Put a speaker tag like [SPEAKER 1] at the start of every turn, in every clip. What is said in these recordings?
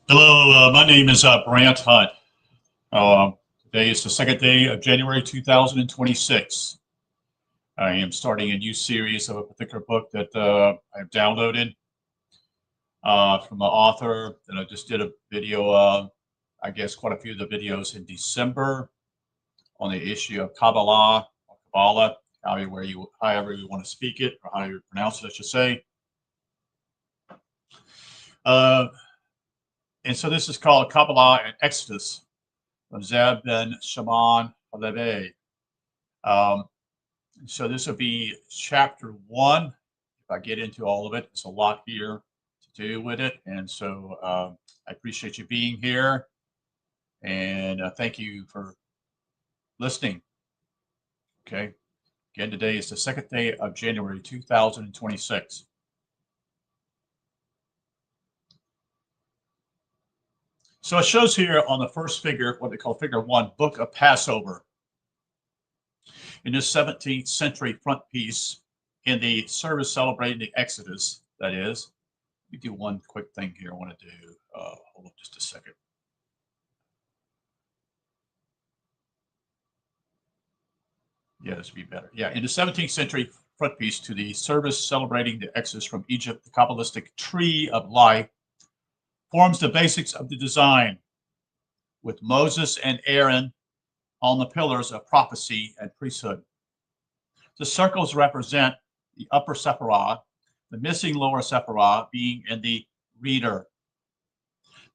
[SPEAKER 1] Hello, my name is Brant Hunt. Today is the second day of January 2026. I am starting a new series of a particular book that I've downloaded from an author that I just did a video, I guess quite a few of the videos in December on the issue of Kabbalah, or Kabbalah, however you want to speak it, or how you pronounce it, I should say. And so this is called Kabbalah and Exodus from Zeb ben Shimon Halevi. So this will be chapter 1. If I get into all of it, it's a lot here to do with it. And so I appreciate you being here. And thank you for listening. Okay. Again, today is the second day of January 2026. So it shows here on the first figure, what they call figure 1, Book of Passover. In this 17th century front piece in the service celebrating the Exodus, that is. Let me do one quick thing here I want to do. Hold on just a second. Yeah, this would be better. Yeah, in the 17th century front piece to the service celebrating the Exodus from Egypt, the Kabbalistic tree of life forms the basics of the design, with Moses and Aaron on the pillars of prophecy and priesthood. The circles represent the upper sephirah, the missing lower sephirah being in the reader.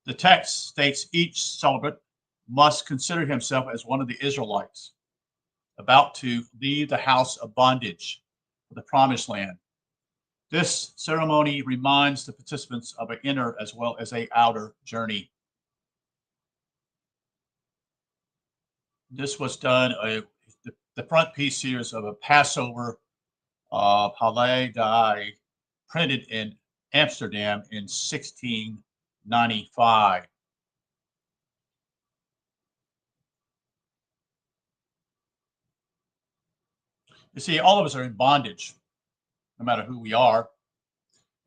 [SPEAKER 1] The text states each celebrant must consider himself as one of the Israelites, about to leave the house of bondage for the promised land. This ceremony reminds the participants of an inner as well as an outer journey. This was done, the front piece here is of a Passover Halevi printed in Amsterdam in 1695. You see, all of us are in bondage, no matter who we are,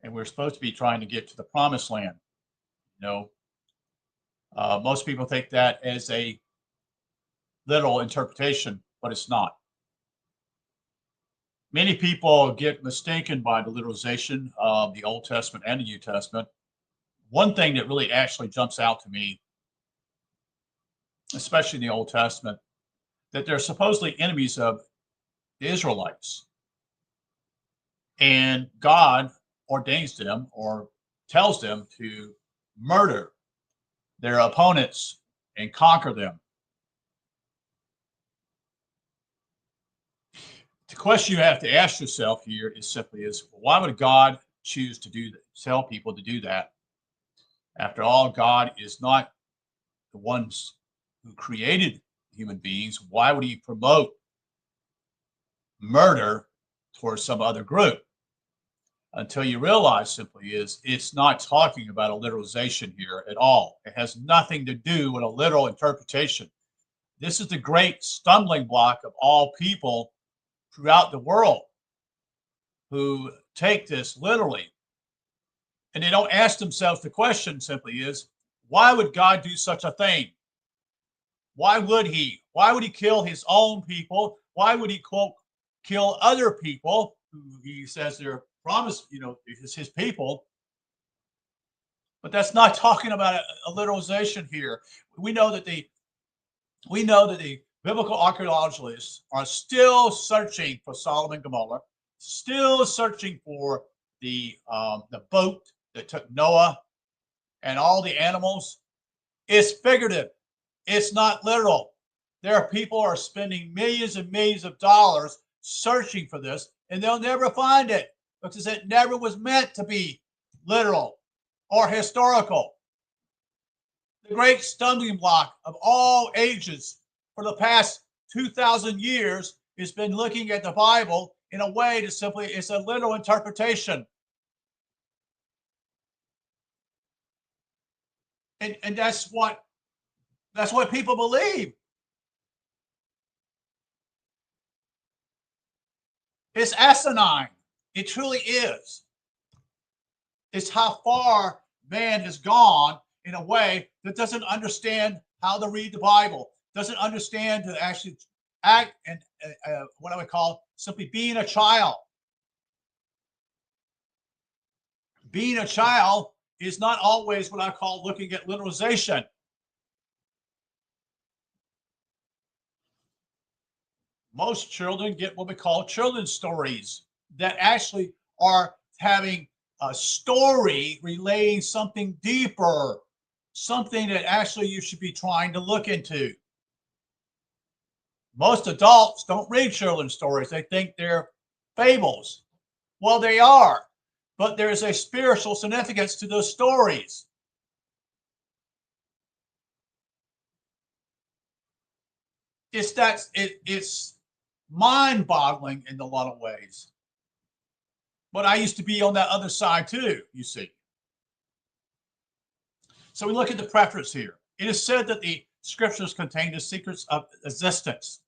[SPEAKER 1] and we're supposed to be trying to get to the promised land. Most people take that as a literal interpretation, but it's not. Many people get mistaken by the literalization of the Old Testament and the New Testament. One thing that really actually jumps out to me, especially in the Old Testament, that they're supposedly enemies of the Israelites. And God ordains them or tells them to murder their opponents and conquer them. The question you have to ask yourself here is simply why would God choose to tell people to do that? After all, God is not the ones who created human beings. Why would he promote murder towards some other group? Until you realize simply it's not talking about a literalization here at all. It has nothing to do with a literal interpretation. This is the great stumbling block of all people throughout the world who take this literally. And they don't ask themselves the question simply why would God do such a thing? Why would he? Why would he kill his own people? Why would he, quote, kill other people who he says they're promised, is his people? But that's not talking about a literalization here. We know that the biblical archaeologists are still searching for Sodom and Gomorrah, still searching for the boat that took Noah and all the animals. It's figurative. It's not literal. There are people who are spending millions and millions of dollars searching for this, and they'll never find it because it never was meant to be literal or historical. The great stumbling block of all ages for the past 2,000 years has been looking at the Bible in a way that simply is a literal interpretation. And that's what people believe. It's asinine. It truly is. It's how far man has gone in a way that doesn't understand how to read the Bible, doesn't understand to actually act and what I would call simply being a child. Being a child is not always what I call looking at literalization. Most children get what we call children's stories that actually are having a story relaying something deeper, something that actually you should be trying to look into. Most adults don't read children's stories. They think they're fables. Well, they are, but there's a spiritual significance to those stories. It's mind-boggling in a lot of ways. But I used to be on that other side too, you see. So we look at the preface here. It is said that the scriptures contain the secrets of existence.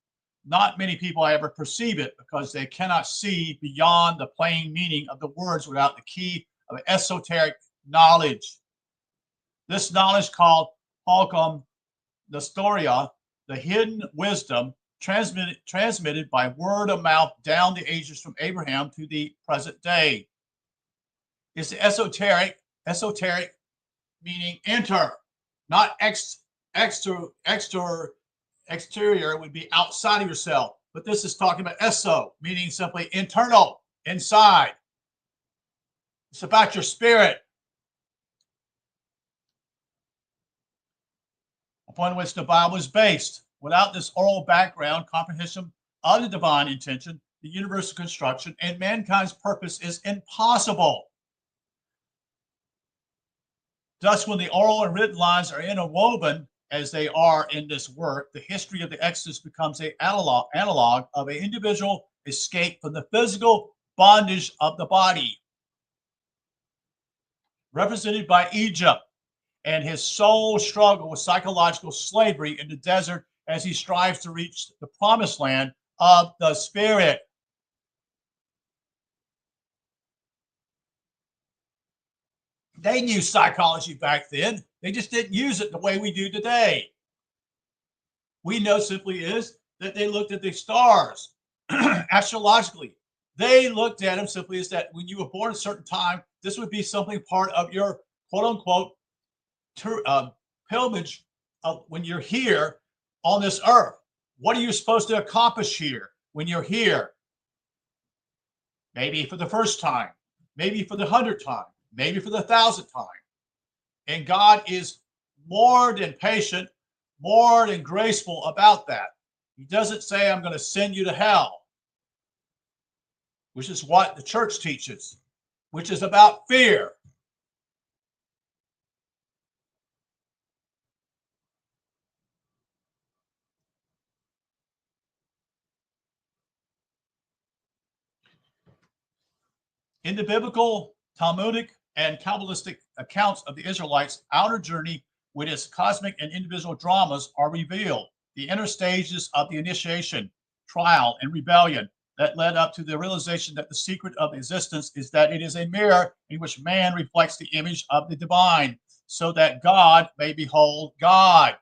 [SPEAKER 1] Not many people ever perceive it because they cannot see beyond the plain meaning of the words without the key of esoteric knowledge. This knowledge called Halcom Nestoria, the hidden wisdom transmitted by word of mouth down the ages from Abraham to the present day. It's the esoteric meaning enter, not exterior would be outside of yourself, but this is talking about eso, meaning simply internal, inside. It's about your spirit, upon which the Bible is based. Without this oral background comprehension of the divine intention, the universal construction, and mankind's purpose is impossible. Thus, when the oral and written lines are interwoven, as they are in this work, the history of the Exodus becomes an analog of an individual escape from the physical bondage of the body, represented by Egypt and his soul struggle with psychological slavery in the desert as he strives to reach the promised land of the spirit. They knew psychology back then. They just didn't use it the way we do today. We know simply is that they looked at the stars astrologically. They looked at them simply as that when you were born at a certain time, this would be something part of your quote unquote pilgrimage when you're here on this earth. What are you supposed to accomplish here when you're here? Maybe for the first time, maybe for the 100th time, maybe for the 1,000th time. And God is more than patient, more than graceful about that. He doesn't say, I'm going to send you to hell, which is what the church teaches, which is about fear. In the biblical, Talmudic, and Kabbalistic accounts of the Israelites' outer journey with its cosmic and individual dramas are revealed. The inner stages of the initiation, trial, and rebellion that led up to the realization that the secret of existence is that it is a mirror in which man reflects the image of the divine, so that God may behold God.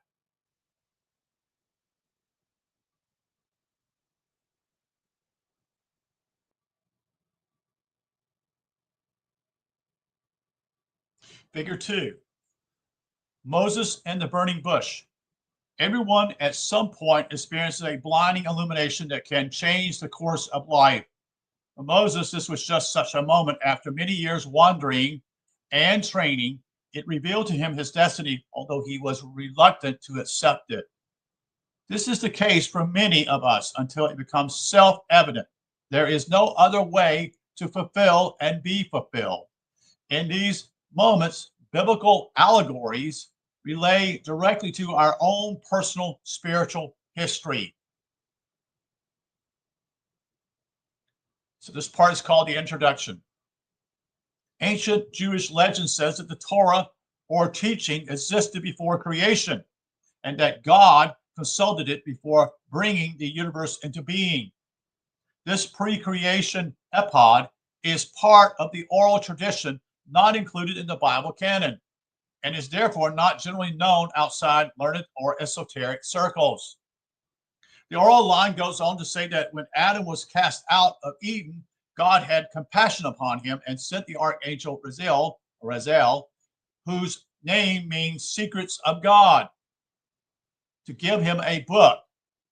[SPEAKER 1] Figure 2, Moses and the burning bush. Everyone at some point experiences a blinding illumination that can change the course of life. For Moses, this was just such a moment. After many years wandering and training, it revealed to him his destiny, although he was reluctant to accept it. This is the case for many of us until it becomes self-evident. There is no other way to fulfill and be fulfilled. In these moments, biblical allegories relay directly to our own personal spiritual history. So this part is called the introduction. Ancient Jewish legend says that the Torah, or teaching, existed before creation, and that God consulted it before bringing the universe into being. This pre-creation episode is part of the oral tradition not included in the Bible canon, and is therefore not generally known outside learned or esoteric circles. The oral line goes on to say that when Adam was cast out of Eden, God had compassion upon him and sent the archangel Raziel, whose name means secrets of God, to give him a book.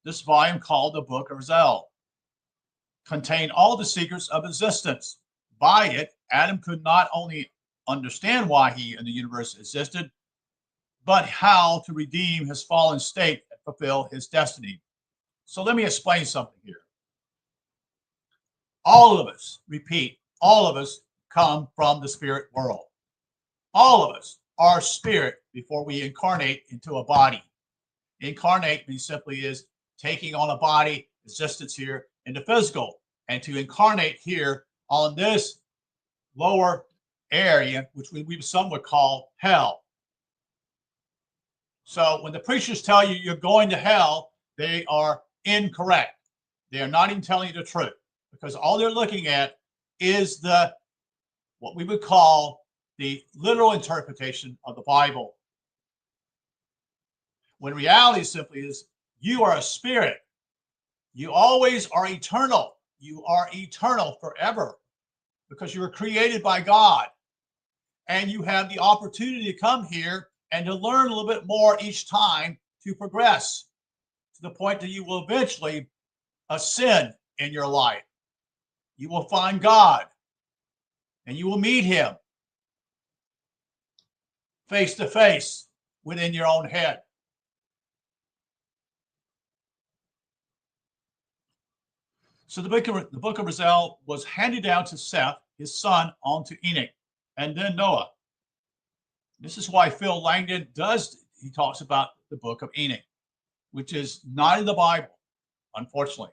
[SPEAKER 1] This volume, called the Book of Raziel, contained all the secrets of existence. By it, Adam could not only understand why he and the universe existed, but how to redeem his fallen state and fulfill his destiny. So let me explain something here. All of us, repeat, all of us come from the spirit world. All of us are spirit before we incarnate into a body. Incarnate means simply is taking on a body, existence here in the physical, and to incarnate here on this lower area, which some would call hell. So when the preachers tell you you're going to hell, they are incorrect. They are not even telling you the truth, because all they're looking at is what we would call the literal interpretation of the Bible. When reality simply is you are a spirit. You always are eternal. You are eternal forever because you were created by God. And you have the opportunity to come here and to learn a little bit more each time to progress to the point that you will eventually ascend in your life. You will find God and you will meet him face to face within your own head. So the book of Raziel was handed down to Seth, his son, on to Enoch, and then Noah. This is why Phil Langdon he talks about the book of Enoch, which is not in the Bible, unfortunately.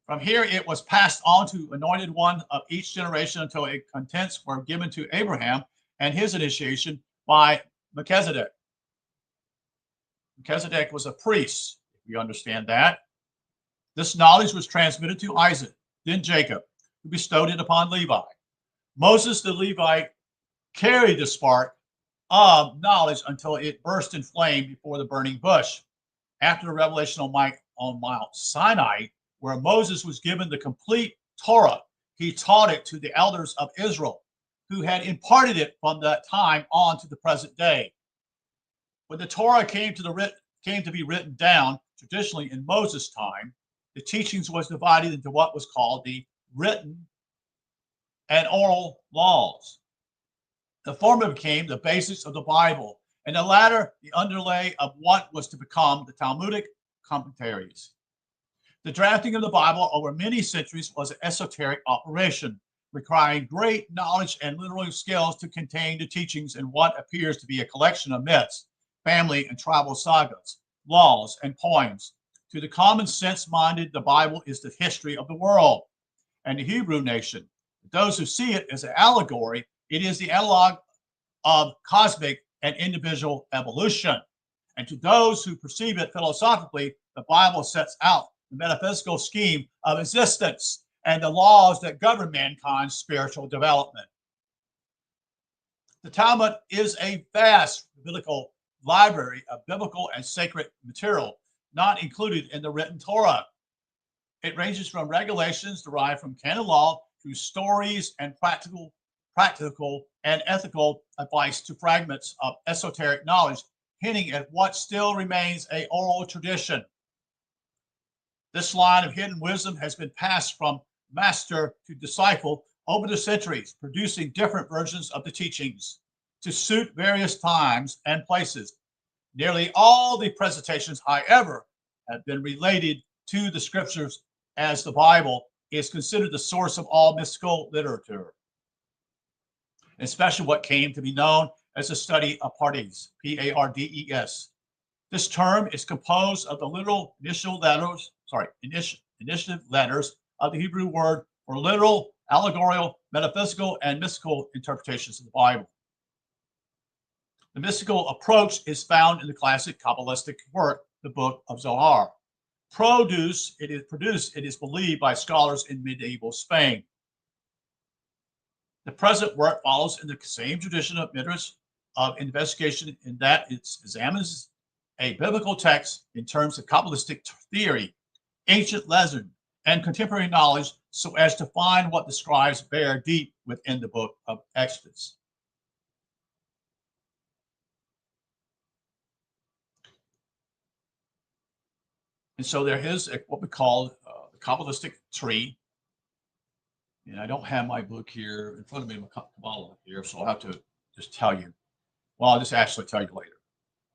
[SPEAKER 1] From here, it was passed on to anointed one of each generation until its contents were given to Abraham and his initiation by Melchizedek. Melchizedek was a priest, if you understand that. This knowledge was transmitted to Isaac, then Jacob, who bestowed it upon Levi. Moses the Levite carried the spark of knowledge until it burst in flame before the burning bush. After the revelation on Mount Sinai, where Moses was given the complete Torah, he taught it to the elders of Israel, who had imparted it from that time on to the present day. When the Torah came to be written down, traditionally in Moses' time, the teachings was divided into what was called the written and oral laws. The former became the basics of the Bible, and the latter the underlay of what was to become the Talmudic commentaries. The drafting of the Bible over many centuries was an esoteric operation, requiring great knowledge and literary skills to contain the teachings in what appears to be a collection of myths, family and tribal sagas, laws, and poems. To the common sense minded, the Bible is the history of the world and the Hebrew nation. Those who see it as an allegory, it is the analog of cosmic and individual evolution. And to those who perceive it philosophically, the Bible sets out the metaphysical scheme of existence and the laws that govern mankind's spiritual development. The Talmud is a vast biblical library of biblical and sacred material not included in the written Torah. It ranges from regulations derived from canon law to stories and practical and ethical advice to fragments of esoteric knowledge, hinting at what still remains an oral tradition. This line of hidden wisdom has been passed from master to disciple over the centuries, producing different versions of the teachings to suit various times and places. Nearly all the presentations, however, have been related to the scriptures, as the Bible is considered the source of all mystical literature, especially what came to be known as the study of pardes, P-A-R-D-E-S. This term is composed of the literal initiative letters of the Hebrew word for literal, allegorical, metaphysical, and mystical interpretations of the Bible. The mystical approach is found in the classic Kabbalistic work, the Book of Zohar. It is believed by scholars in medieval Spain. The present work follows in the same tradition of Midrash of investigation in that it examines a biblical text in terms of Kabbalistic theory, ancient legend, and contemporary knowledge so as to find what the scribes bear deep within the book of Exodus. And so there is what we call the Kabbalistic tree. And I don't have my book here in front of me, my Kabbalah here, so I'll have to just tell you. Well, I'll just actually tell you later.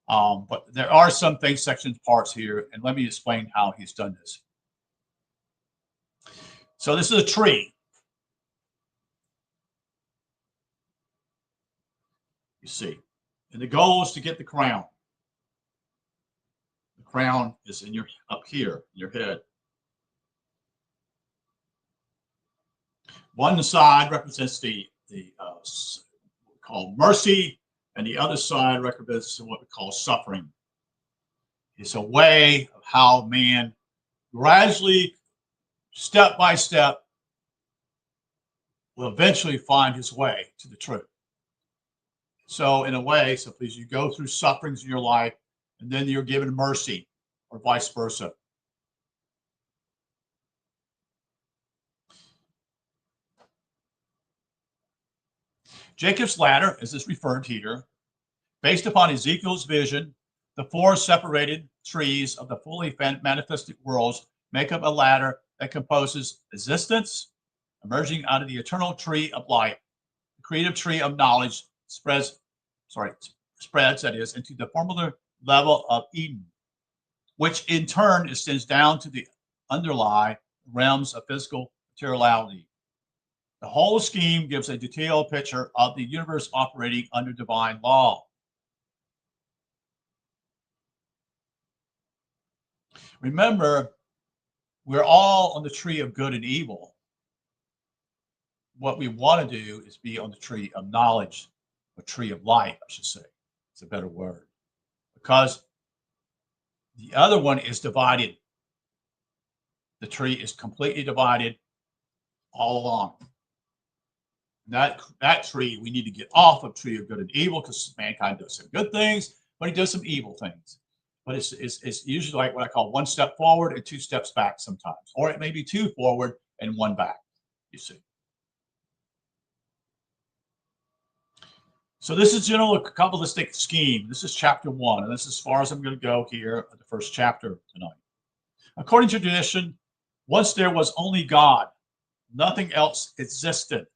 [SPEAKER 1] But there are some things, sections, parts here, and let me explain how he's done this. So this is a tree. You see. And the goal is to get the crown. The crown is in your up here, in your head. One side represents the called mercy, and the other side represents what we call suffering. It's a way of how man gradually, step by step, will eventually find his way to the truth. So in a way, simply as you go through sufferings in your life, and then you're given mercy, or vice versa. Jacob's ladder, as is referred here, based upon Ezekiel's vision, the four separated trees of the fully manifested worlds make up a ladder that composes existence, emerging out of the eternal tree of life. The creative tree of knowledge spreads, that is, into the formula level of Eden, which in turn extends down to the underlying realms of physical materiality. The whole scheme gives a detailed picture of the universe operating under divine law. Remember, we're all on the tree of good and evil. What we want to do is be on the tree of knowledge, or tree of life, I should say. It's a better word. Because the other one is divided. The tree is completely divided all along. That tree, we need to get off of tree of good and evil, because mankind does some good things, but he does some evil things. But it's usually like what I call one step forward and two steps back sometimes. Or it may be two forward and one back, you see. So this is general Kabbalistic scheme. This is chapter 1, and this is as far as I'm going to go here at the first chapter tonight. According to tradition, once there was only God, nothing else existed.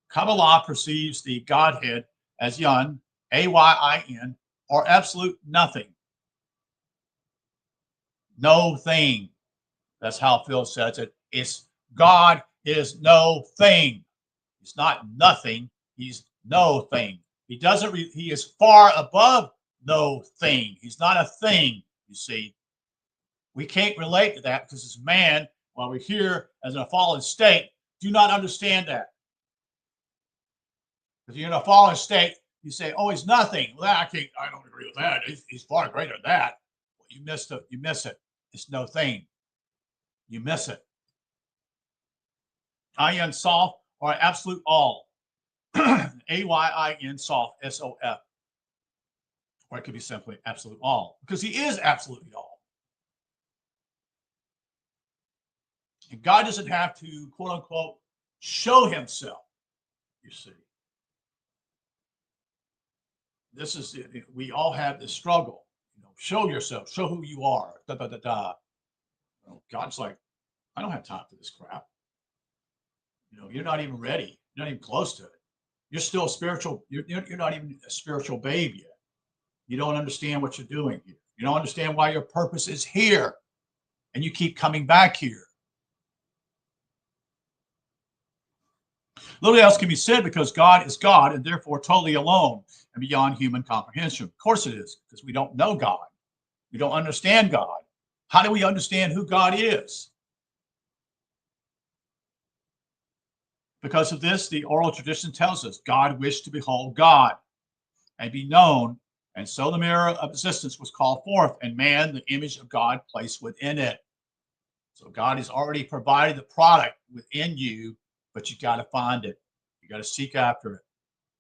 [SPEAKER 1] Kabbalah perceives the Godhead as Yun, A-Y-I-N, or absolute nothing. No thing. That's how Phil says it. It's God is no thing. He's not nothing. He's no thing. He doesn't. He is far above no thing. He's not a thing. You see, we can't relate to that because as man, while we're here as in a fallen state, do not understand that. If you're in a fallen state, you say, "Oh, he's nothing." Well, I don't agree with that. He's far greater than that. Well, you missed it. You miss it. It's no thing. You miss it. Ayin Sof, or absolute all. A-Y-I-N Sof, S-O-F. Or it could be simply absolute all, because he is absolutely all. And God doesn't have to, quote unquote, show himself, you see. This is, we all have this struggle. You know, show yourself, show who you are. Da, da, da, da. You know, God's like, I don't have time for this crap. You know, you're not even ready. You're not even close to it. You're still a spiritual, you're not even a spiritual babe yet. You don't understand what you're doing here. You don't understand why your purpose is here. And you keep coming back here. Little else can be said because God is God and therefore totally alone and beyond human comprehension. Of course it is, because we don't know God. We don't understand God. How do we understand who God is? Because of this, the oral tradition tells us God wished to behold God and be known, and so the mirror of existence was called forth, and man, the image of God, placed within it. So God has already provided the product within you, but you got to find it. You got to seek after it.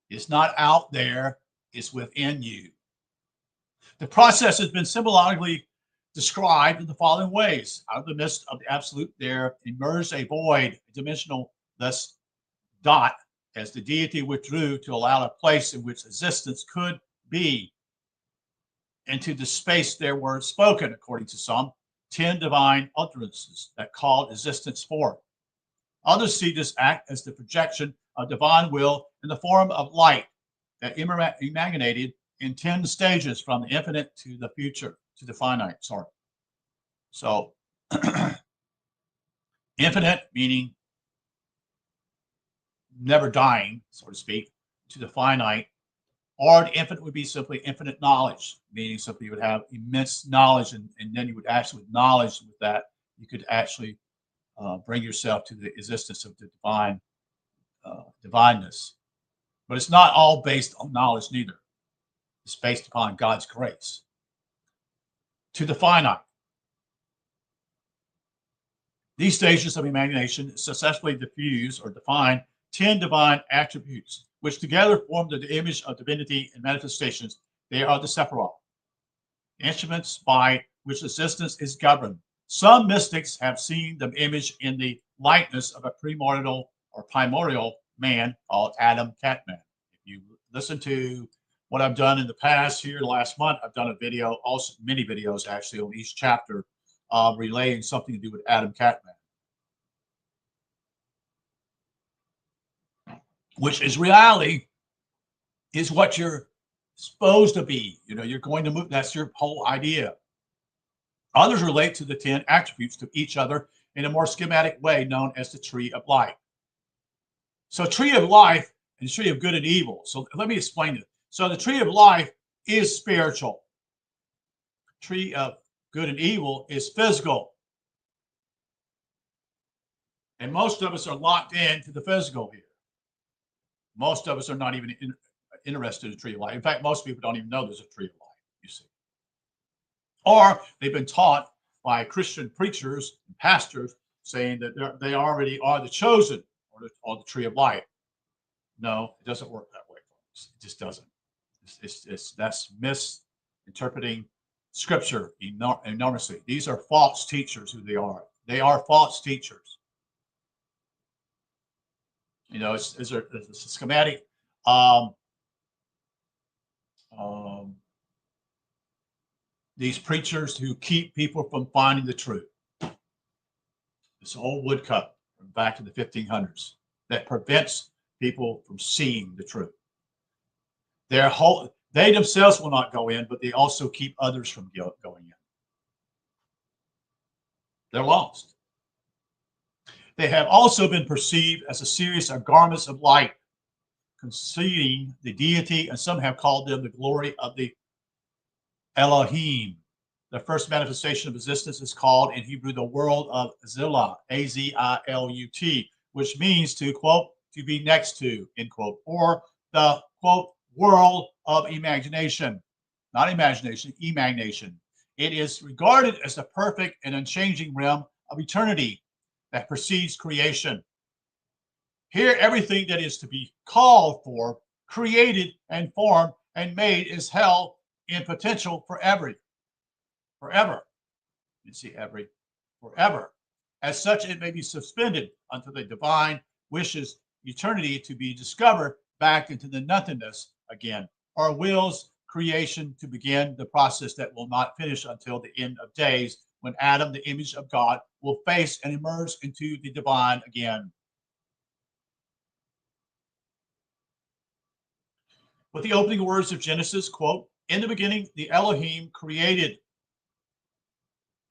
[SPEAKER 1] It's not out there, it's within you. The process has been symbolically described in the following ways. Out of the midst of the absolute, there emerged a void, a dimensionless dot, as the deity withdrew to allow a place in which existence could be. Into the space there were spoken, according to some, 10 divine utterances that called existence forth. Others see this act as the projection of divine will in the form of light that emanated in 10 stages from the infinite to the future, to the finite, sorry. So, infinite meaning never dying, so to speak, to the finite, or the infinite would be simply infinite knowledge, meaning simply you would have immense knowledge, and then you would actually, with knowledge with that, you could actually bring yourself to the existence of the divineness. But it's not all based on knowledge neither. It's based upon God's grace. To the finite. These stages of imagination successfully diffuse or define 10 divine attributes, which together form the image of divinity and manifestations. They are the Sephiroth, instruments by which existence is governed. Some mystics have seen the image in the likeness of a primordial man called Adam Catman. If you listen to what I've done in the past here, last month, I've done a video, also many videos actually on each chapter, relaying something to do with Adam Catman, which is reality, is what you're supposed to be. You know, you're going to move. That's your whole idea. Others relate to the 10 attributes to each other in a more schematic way known as the tree of life. So tree of life and tree of good and evil. So let me explain it. So the tree of life is spiritual. Tree of good and evil is physical. And most of us are locked into the physical here. Most of us are not even interested in the tree of life. In fact, most people don't even know there's a tree of life, you see. Or they've been taught by Christian preachers and pastors saying that they already are the chosen or the tree of life. No, it doesn't work that way, folks. It just doesn't. That's misinterpreting Scripture enormously. These are false teachers who they are. They are false teachers. You know, it's a schematic. These preachers who keep people from finding the truth. This old woodcut from back in the 1500s that prevents people from seeing the truth. They themselves will not go in, but they also keep others from going in. They're lost. They have also been perceived as a series of garments of light, concealing the deity, and some have called them the glory of the Elohim. The first manifestation of existence is called in Hebrew the world of Zilut, A-Z-I-L-U-T, which means to, quote, to be next to, end quote, or the, quote, world of imagination. Not imagination, imagination. It is regarded as the perfect and unchanging realm of eternity that precedes creation. Here, everything that is to be called for, created and formed and made is held in potential forever. You see, forever. As such, it may be suspended until the divine wishes eternity to be discovered back into the nothingness again, or wills creation to begin the process that will not finish until the end of days, when Adam, the image of God, will face and emerge into the divine again. With the opening words of Genesis, quote, in the beginning, the Elohim created,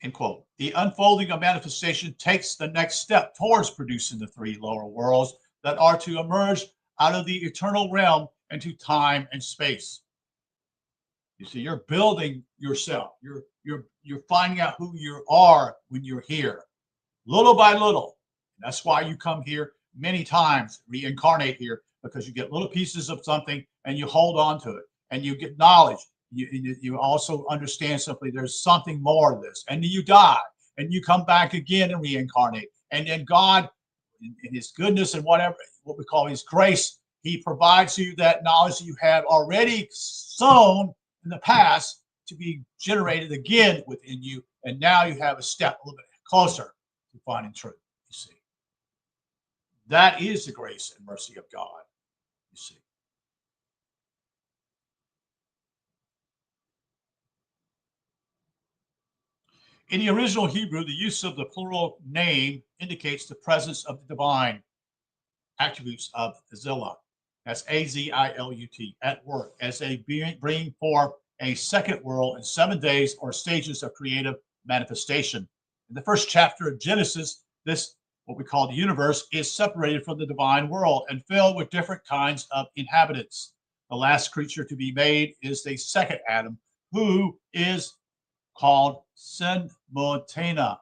[SPEAKER 1] end quote. The unfolding of manifestation takes the next step towards producing the three lower worlds that are to emerge out of the eternal realm into time and space. You see, you're building yourself. You're finding out who you are when you're here, little by little. That's why you come here many times, reincarnate here, because you get little pieces of something and you hold on to it, and you get knowledge. You also understand simply there's something more to this, and then you die and you come back again and reincarnate, and then God in his goodness and whatever, what we call his grace, he provides you that knowledge that you have already sown in the past to be generated again within you. And now you have a step a little bit closer to finding truth, you see. That is the grace and mercy of God, you see. In the original Hebrew, the use of the plural name indicates the presence of the divine attributes of Zilut. That's Azilut, at work, as they bring forth a second world in 7 days or stages of creative manifestation. In the first chapter of Genesis, this, what we call the universe, is separated from the divine world and filled with different kinds of inhabitants. The last creature to be made is the second Adam, who is called Senmotena,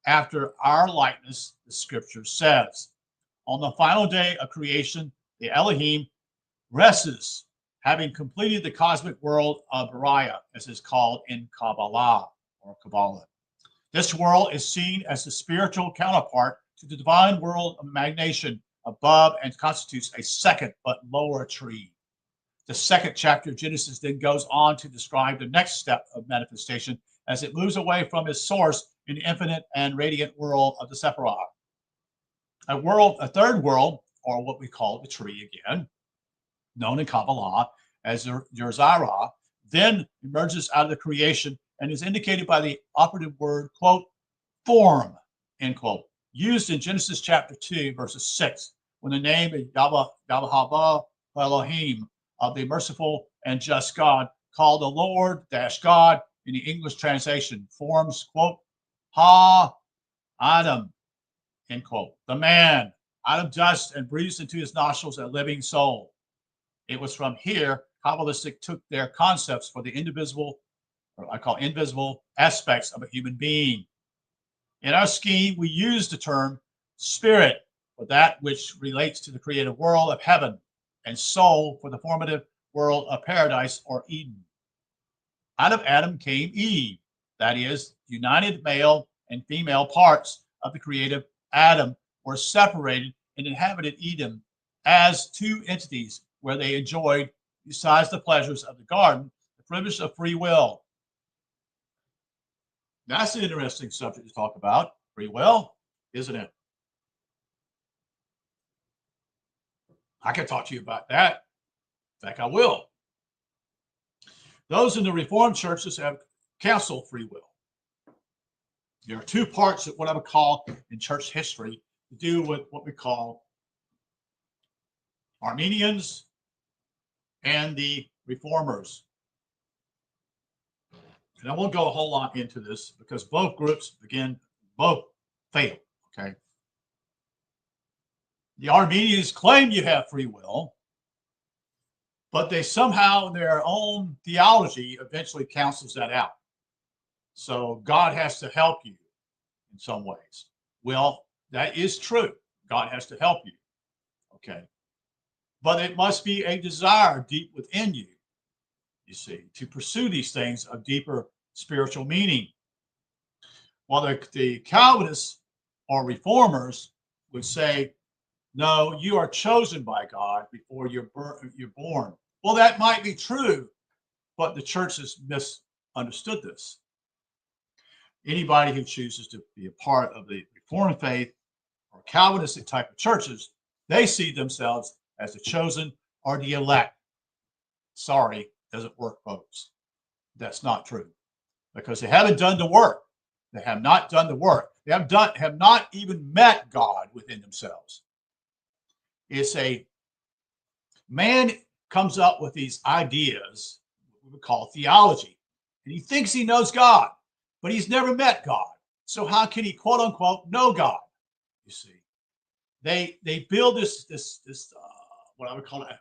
[SPEAKER 1] after our likeness, the scripture says. On the final day of creation, the Elohim rests, having completed the cosmic world of Bariah, as is called in Kabbalah or Kabbalah. This world is seen as the spiritual counterpart to the divine world of emanation above and constitutes a second but lower tree. The second chapter of Genesis then goes on to describe the next step of manifestation as it moves away from its source in the infinite and radiant world of the Sephirah. A third world, or what we call the tree again, known in Kabbalah as Yerzirah, then emerges out of the creation and is indicated by the operative word, quote, form, end quote, used in Genesis chapter 2, verses 6, when the name of Yahweh Elohim, of the merciful and just God, called the Lord God in the English translation, forms, quote, Adam, end quote, the man, out of dust, and breathes into his nostrils a living soul. It was from here Kabbalistic took their concepts for the indivisible, or I call invisible, aspects of a human being. In our scheme, we use the term spirit for that which relates to the creative world of heaven, and soul for the formative world of paradise or Eden. Out of Adam came Eve, that is, united male and female parts of the creative Adam were separated and inhabited Eden as two entities where they enjoyed, besides the pleasures of the garden, the privilege of free will. That's an interesting subject to talk about, free will, isn't it? I can talk to you about that. In fact, I will. Those in the Reformed churches have counseled free will. There are two parts of what I would call in church history to do with what we call Armenians and the Reformers. And I won't go a whole lot into this because both groups, again, both fail, okay? The Armenians claim you have free will, but they somehow, their own theology eventually cancels that out. So God has to help you in some ways. Well, that is true. God has to help you, okay? But it must be a desire deep within you, you see, to pursue these things of deeper spiritual meaning. While the Calvinists or Reformers would say, no, you are chosen by God before you're born. Well, that might be true, but the church has misunderstood this. Anybody who chooses to be a part of the Reformed faith or Calvinistic type of churches, they see themselves as the chosen or the elect. Sorry, doesn't work, folks. That's not true because they haven't done the work. They have not done the work. They have not even met God within themselves. It's a man comes up with these ideas, what we call theology, and he thinks he knows God, but he's never met God. So how can he, quote unquote, know God? You see, they build this what I would call a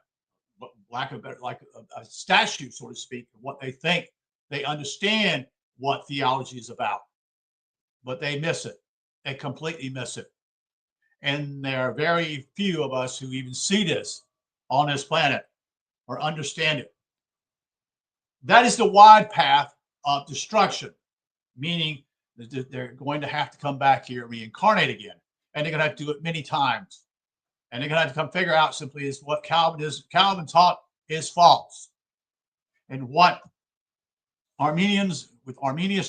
[SPEAKER 1] lack of better, like a statue, so to speak, of what they think. They understand what theology is about, but they miss it. They completely miss it. And there are very few of us who even see this on this planet or understand it. That is the wide path of destruction, meaning that they're going to have to come back here and reincarnate again. and they're going to have to do it many times. And they're going to have to come figure out simply is what Calvin taught is false. And what Arminians, with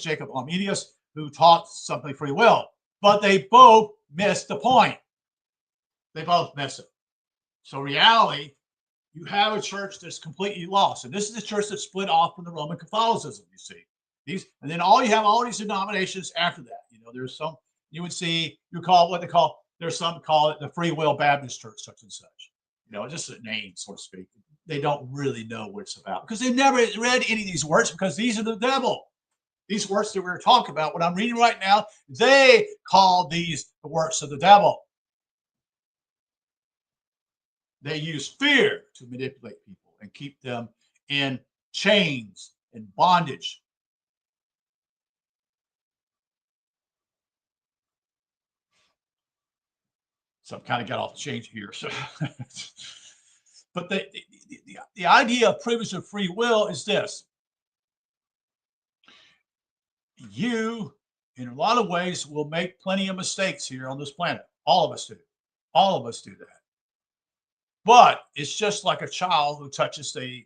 [SPEAKER 1] Jacob Arminius, who taught something free will. But they both missed the point. They both miss it. So reality, you have a church that's completely lost. And this is the church that split off from the Roman Catholicism, you see. And then you have all these denominations after that. There's some, you would see, there's some call it the Free Will Baptist Church, such and such. Just a name, so to speak. They don't really know what it's about because they've never read any of these works, because these are the devil. These works that we're talking about, what I'm reading right now, they call these the works of the devil. They use fear to manipulate people and keep them in chains and bondage. So I've kind of got off the change here. So, but the idea of privilege of free will is this. You, in a lot of ways, will make plenty of mistakes here on this planet. All of us do. All of us do that. But it's just like a child who touches a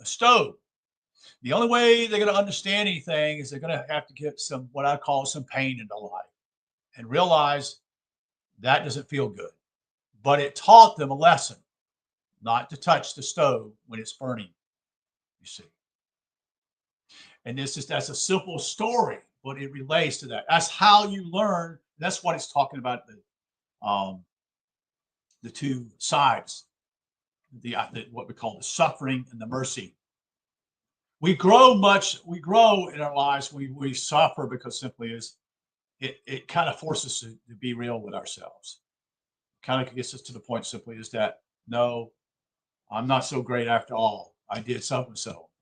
[SPEAKER 1] stove. The only way they're going to understand anything is they're going to have to get what I call some pain in their life and realize that doesn't feel good. But it taught them a lesson, not to touch the stove when it's burning, you see. And that's a simple story, but it relates to that. That's how you learn. That's what it's talking about, the two sides, what we call the suffering and the mercy. We grow in our lives. We suffer because simply it kind of forces us to be real with ourselves. Kind of gets us to the point simply is that, no, I'm not so great after all. I did so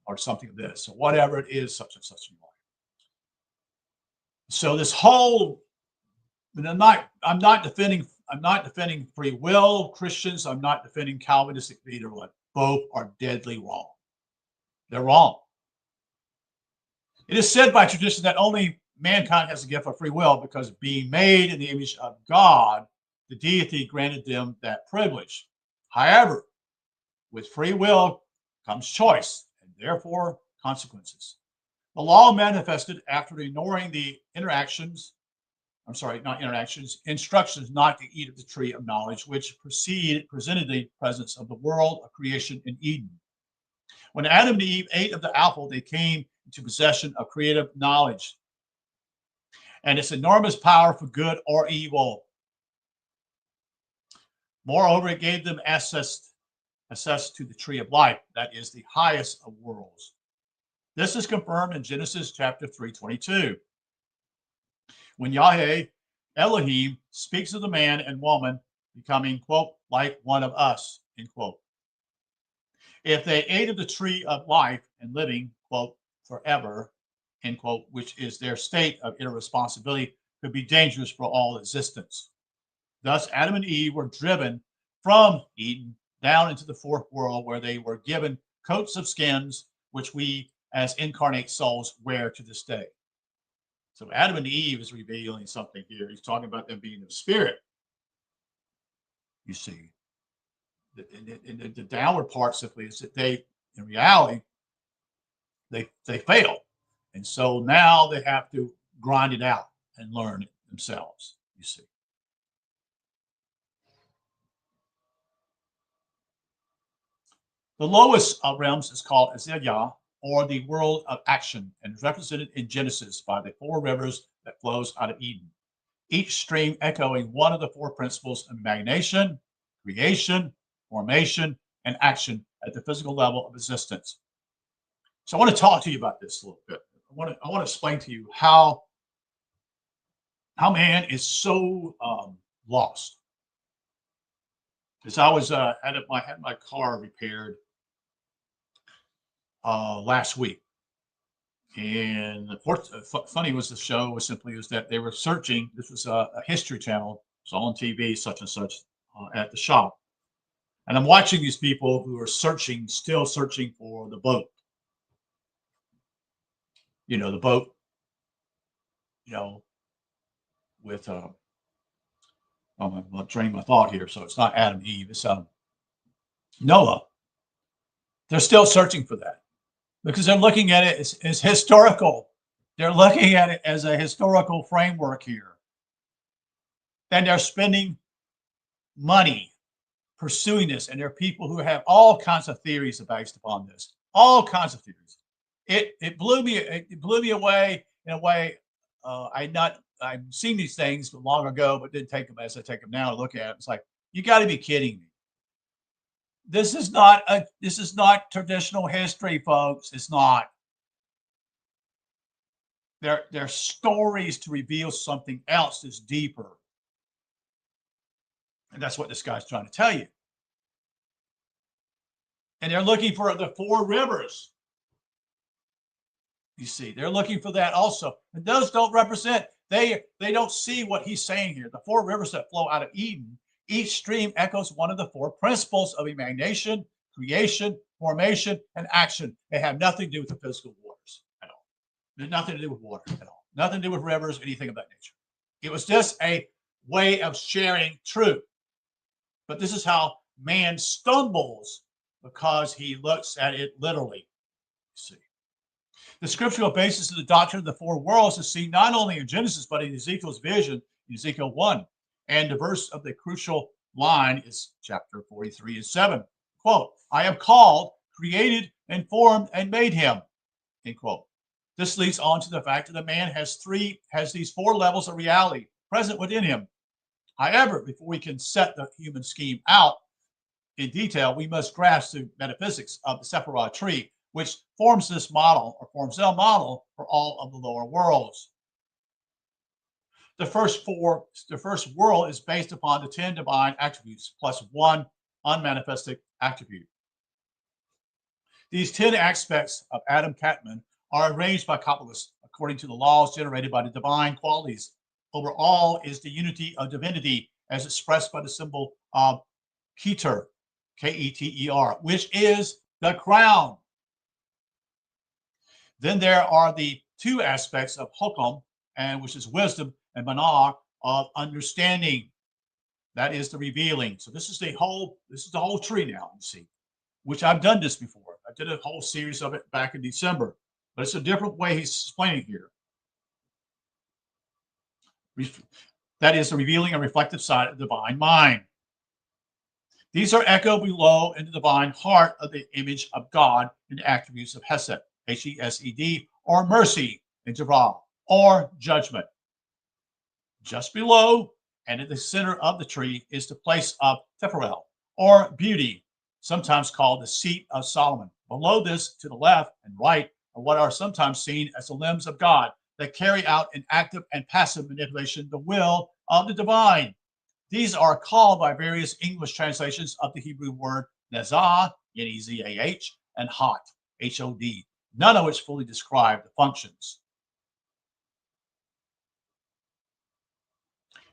[SPEAKER 1] or something of this, or whatever it is, such and such in life. So this whole, and I'm not defending free will Christians. I'm not defending Calvinistic either one. Both are deadly wrong. They're wrong. It is said by tradition that only mankind has the gift of free will because being made in the image of God, the deity granted them that privilege. However, with free will comes choice and therefore consequences. The law manifested after ignoring the instructions not to eat of the tree of knowledge, which presented the presence of the world of creation in Eden. When Adam and Eve ate of the apple, they came into possession of creative knowledge and its enormous power for good or evil. Moreover, it gave them access to the tree of life, that is the highest of worlds. This is confirmed in Genesis chapter 3:22. When Yahweh Elohim speaks of the man and woman becoming, quote, like one of us, end quote. If they ate of the tree of life and living, quote, forever, end quote, which is their state of irresponsibility, could be dangerous for all existence. Thus, Adam and Eve were driven from Eden down into the fourth world, where they were given coats of skins, which we as incarnate souls wear to this day. So Adam and Eve is revealing something here. He's talking about them being in the spirit. You see, the downward part simply is that they, in reality, they fail. And so now they have to grind it out and learn it themselves, you see. The lowest of realms is called Azalea, or the world of action, and is represented in Genesis by the four rivers that flows out of Eden, each stream echoing one of the four principles of imagination, creation, formation, and action at the physical level of existence. So I want to talk to you about this a little bit. I want to explain to you how man is so lost. Because I was had my car repaired last week, and funny was the show was simply is that they were searching. This was a History Channel. It's on TV, such and such, at the shop, and I'm watching these people who are still searching for the boat. The boat, with I'm going to train my thought here. So it's not Adam and Eve, it's Noah. They're still searching for that because they're looking at it as historical. They're looking at it as a historical framework here. And they're spending money pursuing this. And there are people who have all kinds of theories based upon this, all kinds of theories. It blew me away in a way. I've seen these things long ago, but didn't take them as I take them now to look at them. It's like, you got to be kidding me. This is not traditional history, folks. It's not. They're stories to reveal something else that's deeper. And that's what this guy's trying to tell you. And they're looking for the four rivers. You see, they're looking for that also. And those don't represent, they don't see what he's saying here. The four rivers that flow out of Eden, each stream echoes one of the four principles of imagination, creation, formation, and action. They have nothing to do with the physical waters at all. There's nothing to do with water at all. Nothing to do with rivers, anything of that nature. It was just a way of sharing truth. But this is how man stumbles, because he looks at it literally. See, the scriptural basis of the doctrine of the four worlds is seen not only in Genesis, but in Ezekiel's vision, in Ezekiel 1. And the verse of the crucial line is chapter 43:7. Quote, I have called, created, and formed, and made him. End quote. This leads on to the fact that the man has these four levels of reality present within him. However, before we can set the human scheme out in detail, we must grasp the metaphysics of the Sephirah tree, which forms this model, or forms the model for all of the lower worlds. The first world is based upon the 10 divine attributes plus one unmanifested attribute. These 10 aspects of Adam Katman are arranged by Kabbalists according to the laws generated by the divine qualities. Over all is the unity of divinity as expressed by the symbol of Keter, K-E-T-E-R, which is the crown. Then there are the two aspects of Hokum, and which is wisdom, and Manar of understanding. That is the revealing. So this is the whole tree now, you see, which I've done this before. I did a whole series of it back in December, but it's a different way he's explaining here. That is the revealing and reflective side of the divine mind. These are echoed below in the divine heart of the image of God in the attributes of Hesed, H-E-S-E-D, or mercy in Jabal, or judgment. Just below and at the center of the tree is the place of Tepharel, or beauty, sometimes called the seat of Solomon. Below this, to the left and right, are what are sometimes seen as the limbs of God that carry out in active and passive manipulation the will of the divine. These are called by various English translations of the Hebrew word nezah, N-E-Z-A-H, and hod, H-O-D, none of which fully describe the functions.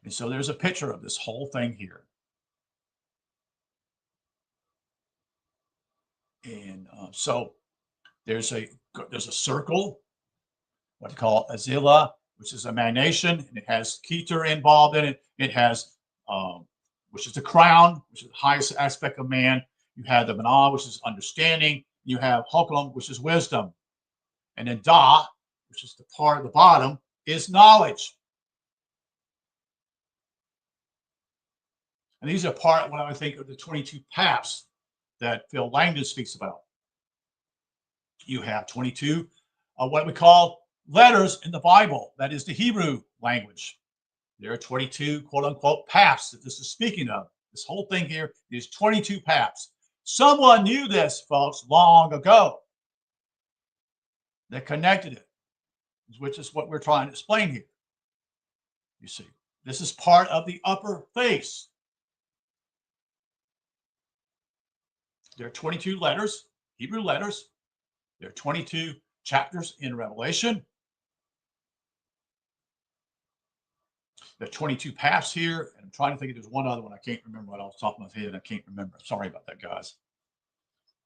[SPEAKER 1] And so there's a picture of this whole thing here. And so there's a circle, what you call Azila, which is emanation, and it has Keter involved in it. It has, which is the crown, which is the highest aspect of man. You have the Manah, which is understanding. You have Hokum, which is wisdom. And then Da, which is the part of the bottom, is knowledge. And these are part, what I would think, of the 22 paths that Phil Langdon speaks about. You have 22 what we call letters in the Bible. That is the Hebrew language. There are 22 quote unquote paths that this is speaking of. This whole thing here is 22 paths. Someone knew this, folks, long ago. They connected it, which is what we're trying to explain here. You see, this is part of the upper face. There are 22 letters, Hebrew letters. There are 22 chapters in Revelation. There are 22 paths here. And I'm trying to think if there's one other one. I can't remember what I was talking about here. I can't remember. Sorry about that, guys.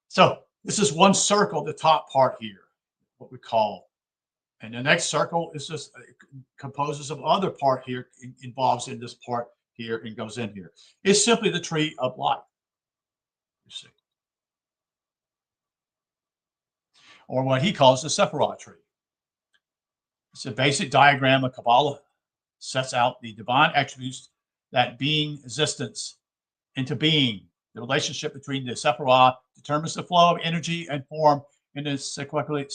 [SPEAKER 1] So this is one circle, the top part here, what we call. And the next circle is just composes of other part here, involves in this part here and goes in here. It's simply the tree of life, you see, or what he calls the Sephiroth tree. It's a basic diagram of Kabbalah, sets out the divine attributes that being existence into being. The relationship between the Sephiroth determines the flow of energy and form in the sequential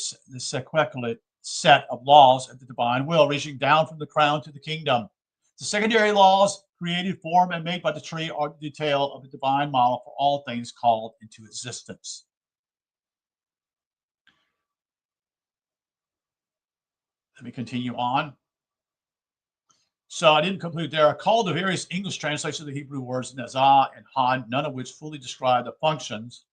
[SPEAKER 1] set of laws of the divine will, reaching down from the crown to the kingdom. The secondary laws, created, formed, and made by the tree, are the detail of the divine model for all things called into existence. Let me continue on. So I didn't conclude there. I called the various English translations of the Hebrew words Nazah and Han, none of which fully describe the functions,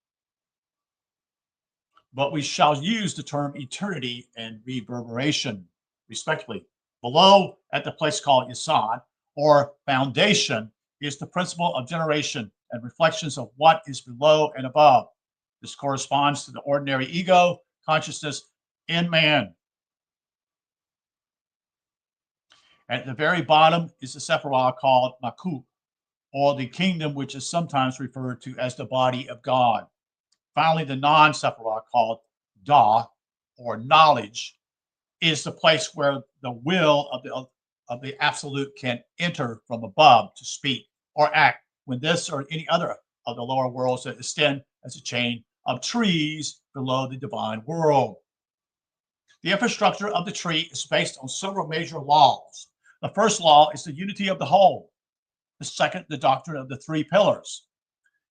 [SPEAKER 1] but we shall use the term eternity and reverberation, respectively. Below, at the place called Yesod, or foundation, is the principle of generation and reflections of what is below and above. This corresponds to the ordinary ego consciousness in man. At the very bottom is the Sephiroth called Makut, or the kingdom, which is sometimes referred to as the body of God. Finally, the non-Sephiroth called Da, or knowledge, is the place where the will of the absolute can enter from above to speak or act, when this or any other of the lower worlds that extend as a chain of trees below the divine world. The infrastructure of the tree is based on several major laws. The first law is the unity of the whole. The second, the doctrine of the three pillars.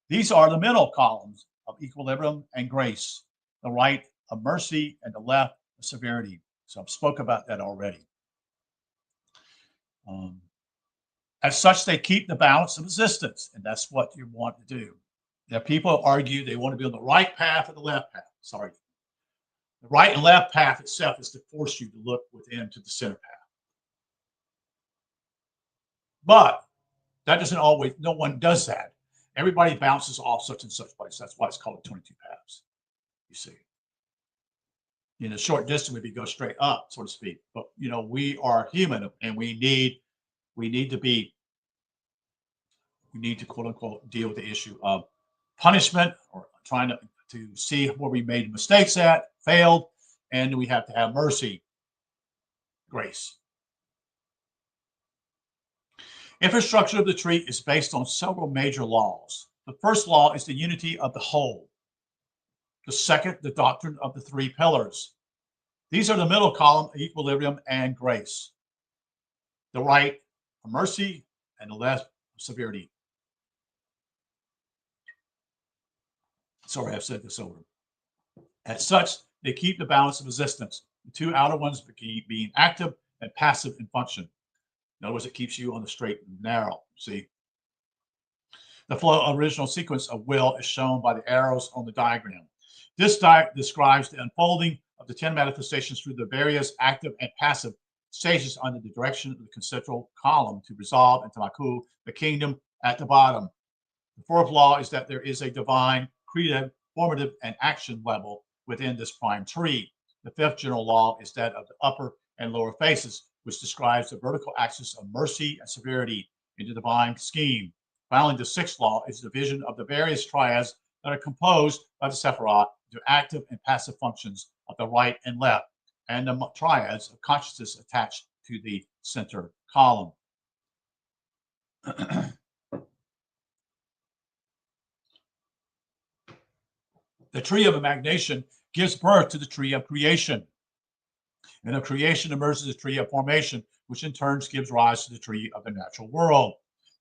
[SPEAKER 1] These are the middle columns of equilibrium and grace, the right of mercy and the left of severity. So I've spoke about that already. As such, they keep the balance of existence, and that's what you want to do. Now, people argue they want to be on the right path or the left path. Sorry. The right and left path itself is to force you to look within to the center path. But that doesn't always, no one does that. Everybody bounces off such and such place. That's why it's called 22 paths, you see. In a short distance, we go straight up, so to speak. But, you know, we are human, and we need to, quote unquote, deal with the issue of punishment, or trying to see where we made mistakes at, failed, and we have to have mercy, grace. Infrastructure of the tree is based on several major laws. The first law is the unity of the whole. The second, the doctrine of the three pillars. These are the middle column, equilibrium and grace. The right of mercy and the left of severity. Sorry, I've said this over. As such, they keep the balance of existence. The two outer ones being active and passive in function. In other words, it keeps you on the straight and narrow, see? The flow original sequence of will is shown by the arrows on the diagram. This describes the unfolding of the 10 manifestations through the various active and passive stages under the direction of the conceptual column to resolve into Maku, the kingdom at the bottom. The fourth law is that there is a divine, creative, formative, and action level within this prime tree. The fifth general law is that of the upper and lower faces, which describes the vertical axis of mercy and severity in the divine scheme. Finally, the sixth law is the division of the various triads that are composed by the Sephiroth into active and passive functions of the right and left, and the triads of consciousness attached to the center column. The tree of imagination gives birth to the tree of creation. And of creation emerges the tree of formation, which in turn gives rise to the tree of the natural world.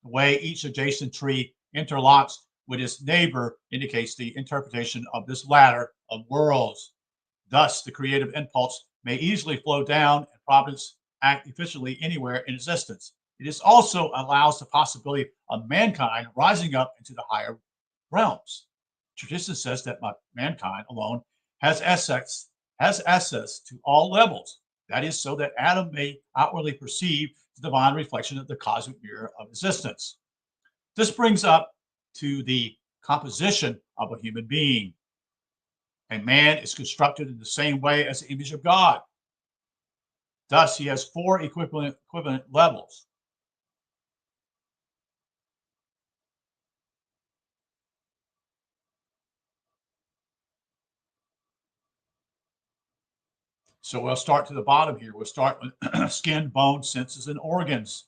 [SPEAKER 1] The way each adjacent tree interlocks with its neighbor indicates the interpretation of this ladder of worlds. Thus, the creative impulse may easily flow down and providence act efficiently anywhere in existence. It also allows the possibility of mankind rising up into the higher realms. Tradition says that mankind alone has access to all levels. That is so that Adam may outwardly perceive the divine reflection of the cosmic mirror of existence. This brings up to the composition of a human being. A man is constructed in the same way as the image of God. Thus, he has four equivalent levels. So we'll start to the bottom here. We'll start with skin, bone, senses, and organs.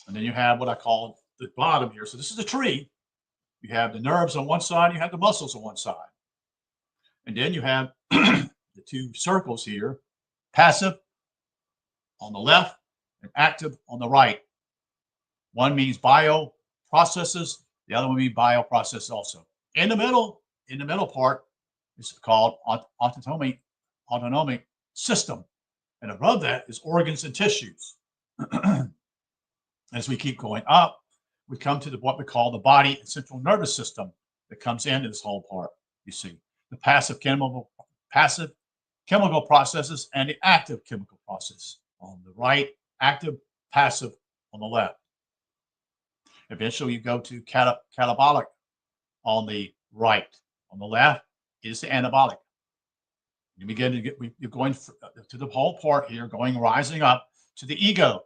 [SPEAKER 1] And then you have what I call the bottom here. So this is the tree. You have the nerves on one side, you have the muscles on one side. And then you have the two circles here, passive on the left and active on the right. One means bio processes, the other one means bio processes also. In the middle part is called autonomic system. And above that is organs and tissues. As we keep going up, we come to what we call the body and central nervous system that comes into this whole part. You see the passive chemical processes and the active chemical process on the right, active, passive on the left. Eventually, you go to catabolic on the right. On the left is the anabolic. You begin to get, you're going to the whole part here, rising up to the ego,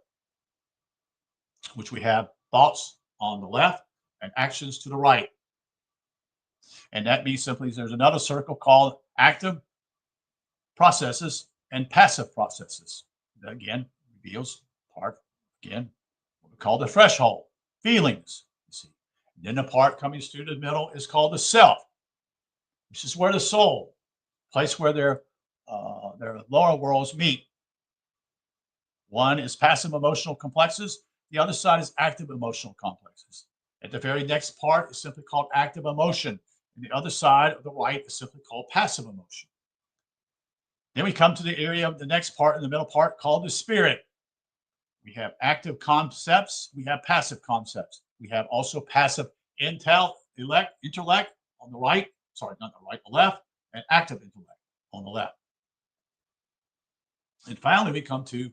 [SPEAKER 1] which we have thoughts on the left and actions to the right. And that means simply there's another circle called active processes and passive processes. That again reveals part, again, what we call the threshold, feelings. You see. And then the part coming through the middle is called the self, which is where the soul, place where their lower worlds meet. One is passive emotional complexes. The other side is active emotional complexes. At the very next part is simply called active emotion. And the other side of the right is simply called passive emotion. Then we come to the area of the next part, in the middle part, called the spirit. We have active concepts. We have passive concepts. We have also passive intellect on the right. Sorry, not the right, the left, and active intellect on the left. And finally, we come to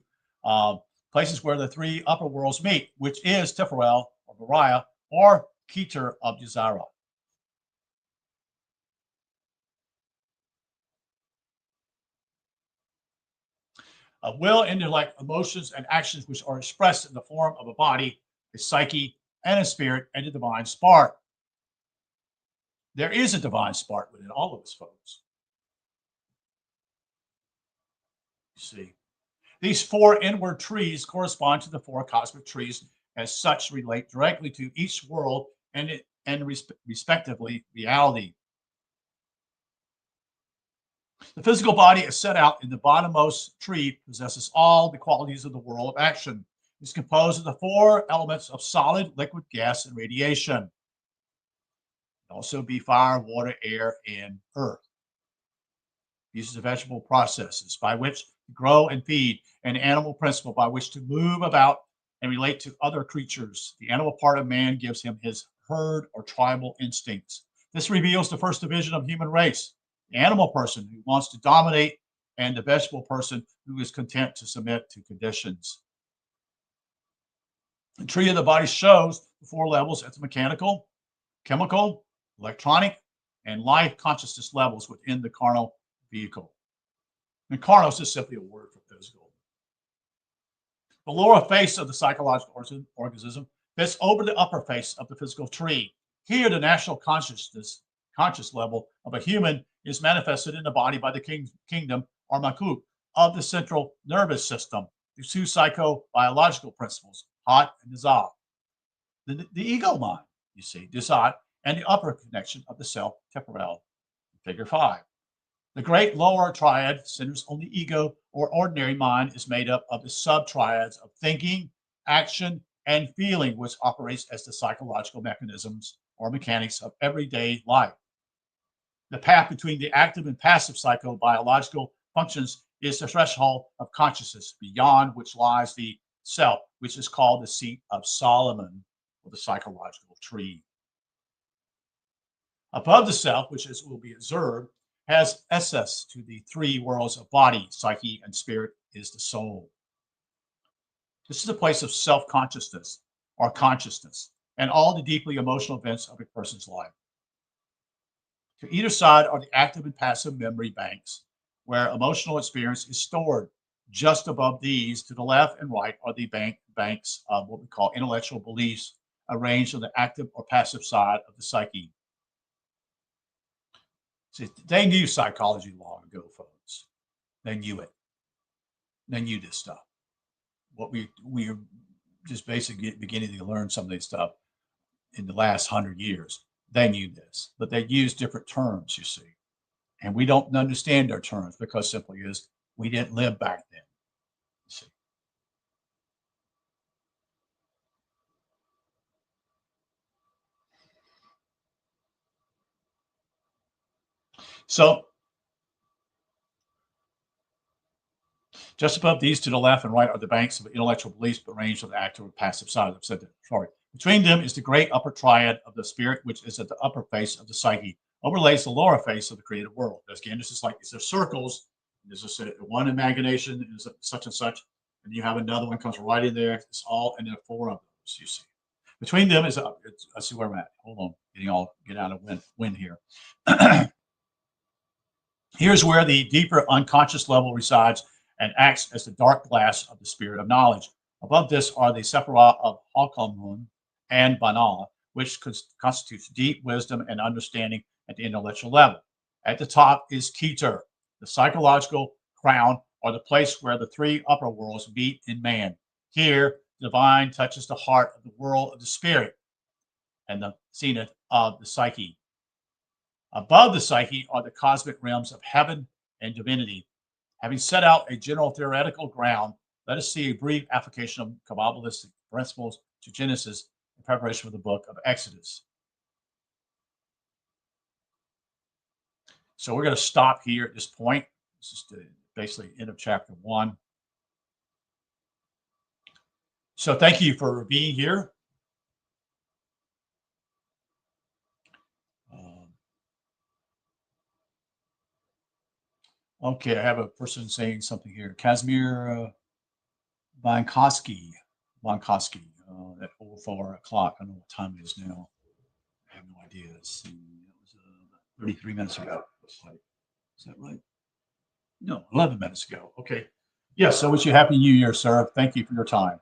[SPEAKER 1] places where the three upper worlds meet, which is Tiferet or Beriah or Keter of Jezreel. Will, intellect, emotions, and actions which are expressed in the form of a body, a psyche, and a spirit, and a divine spark. There is a divine spark within all of us, folks. You see, these four inward trees correspond to the four cosmic trees, as such relate directly to each world and respectively reality. The physical body is set out in the bottommost tree, possesses all the qualities of the world of action. It's composed of the four elements of solid, liquid, gas, and radiation. Also be fire, water, air, and earth. These are the vegetable processes by which to grow and feed, and the animal principle by which to move about and relate to other creatures. The animal part of man gives him his herd or tribal instincts. This reveals the first division of human race. The animal person who wants to dominate, and the vegetable person who is content to submit to conditions. The tree of the body shows the four levels at the mechanical, chemical, electronic, and life consciousness levels within the carnal vehicle. And carnal is simply a word for physical. The lower face of the psychological organism fits over the upper face of the physical tree. Here, the national conscious level of a human is manifested in the body by the kingdom or makut of the central nervous system, the two psychobiological principles, hot and desire. The ego mind, you see, desire, and the upper connection of the self, temporal, figure 5. The great lower triad centers on the ego or ordinary mind, is made up of the sub-triads of thinking, action, and feeling, which operates as the psychological mechanisms or mechanics of everyday life. The path between the active and passive psychobiological functions is the threshold of consciousness, beyond which lies the self, which is called the seat of Solomon, or the psychological tree. Above the self, which will be observed, has access to the three worlds of body, psyche, and spirit, is the soul. This is a place of self-consciousness or consciousness and all the deeply emotional events of a person's life. To either side are the active and passive memory banks, where emotional experience is stored. Just above these, to the left and right, are the banks of what we call intellectual beliefs, arranged on the active or passive side of the psyche. See, they knew psychology long ago, folks. They knew it. They knew this stuff. What we are just basically beginning to learn some of this stuff in the last 100 years. They knew this, but they used different terms, you see. And we don't understand their terms because simply is we didn't live back then. You see. So just above these to the left and right are the banks of intellectual beliefs, but ranged on the active or passive side. I've said that. Sorry. Between them is the great upper triad of the spirit, which is at the upper face of the psyche, overlays the lower face of the created world. Again, this is like these are circles. There's one imagination is such and such, and you have another one comes right in there. It's all, and there are four of those you see. Between them is let's see where I'm at. Hold on, get out of wind here. Here's where the deeper unconscious level resides and acts as the dark glass of the spirit of knowledge. Above this are the Sephirah of Halkamun and Banal, which constitutes deep wisdom and understanding at the intellectual level. At the top is Keter, the psychological crown, or the place where the three upper worlds meet in man. Here, the divine touches the heart of the world of the spirit and the zenith of the psyche. Above the psyche are the cosmic realms of heaven and divinity. Having set out a general theoretical ground, let us see a brief application of Kabbalistic principles to Genesis in preparation for the book of Exodus. So we're going to stop here at this point. This is basically end of chapter 1. So thank you for being here. Okay, I have a person saying something here. Kazimir Bonkoski at 4 o'clock. I don't know what time it is now. I have no idea. Let's see. It was 33 minutes ago. Looks like. Is that right? No, 11 minutes ago. Okay. Yes, so wish you happy New Year, sir. Thank you for your time.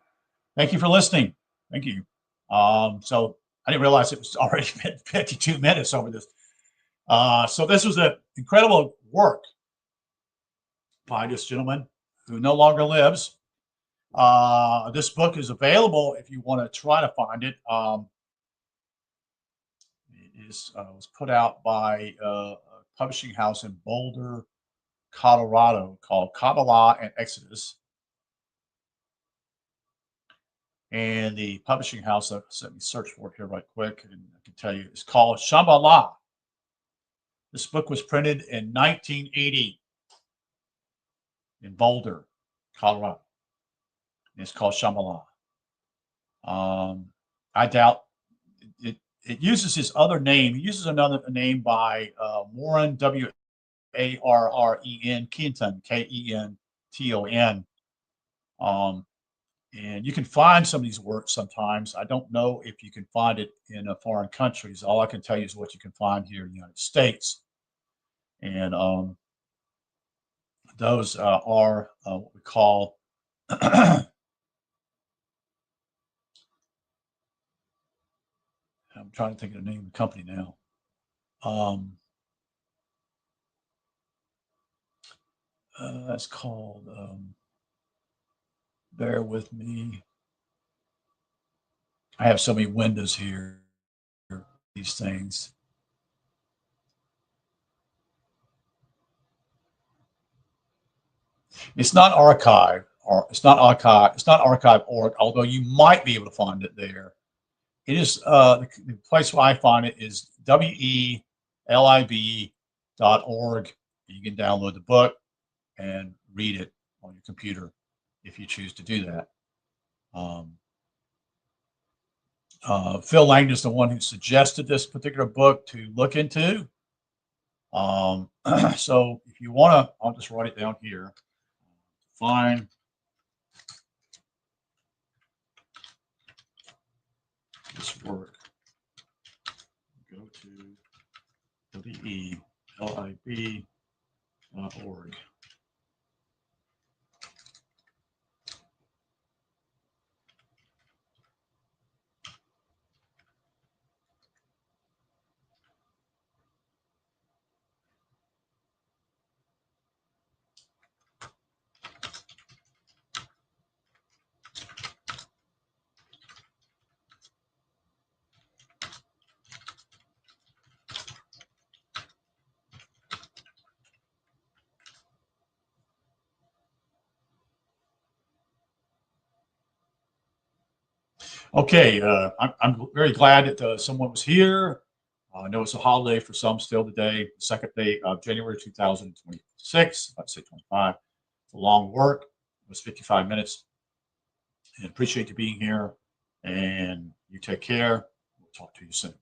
[SPEAKER 1] Thank you for listening. Thank you. So I didn't realize it was already been 52 minutes over this. So this was an incredible work by this gentleman who no longer lives. This book is available if you want to try to find it. It was put out by a publishing house in Boulder, Colorado called Kabbalah and Exodus. And the publishing house, let me search for it here right quick, and I can tell you, it's called Shambhala. This book was printed in 1980 in Boulder, Colorado. And it's called Shambhala. I doubt it uses his other name. He uses another name by Warren, Warren, Kenton, Kenton. And you can find some of these works sometimes. I don't know if you can find it in foreign countries. All I can tell you is what you can find here in the United States. And those are what we call I'm trying to think of the name of the company now. That's called, bear with me. I have so many windows here, these things. It's not archive, or it's not archive.org, although you might be able to find it there. It is the place where I find it is welib.org. You can download the book and read it on your computer if you choose to do that. Phil Langdon is the one who suggested this particular book to look into. So if you want to, I'll just write it down here. Find this work. Go to welib.org. Okay, I'm very glad that someone was here. I know it's a holiday for some still today, the second day of January 2026. Let's say 25. It's a long work. It was 55 minutes. And appreciate you being here. And you take care. We'll talk to you soon.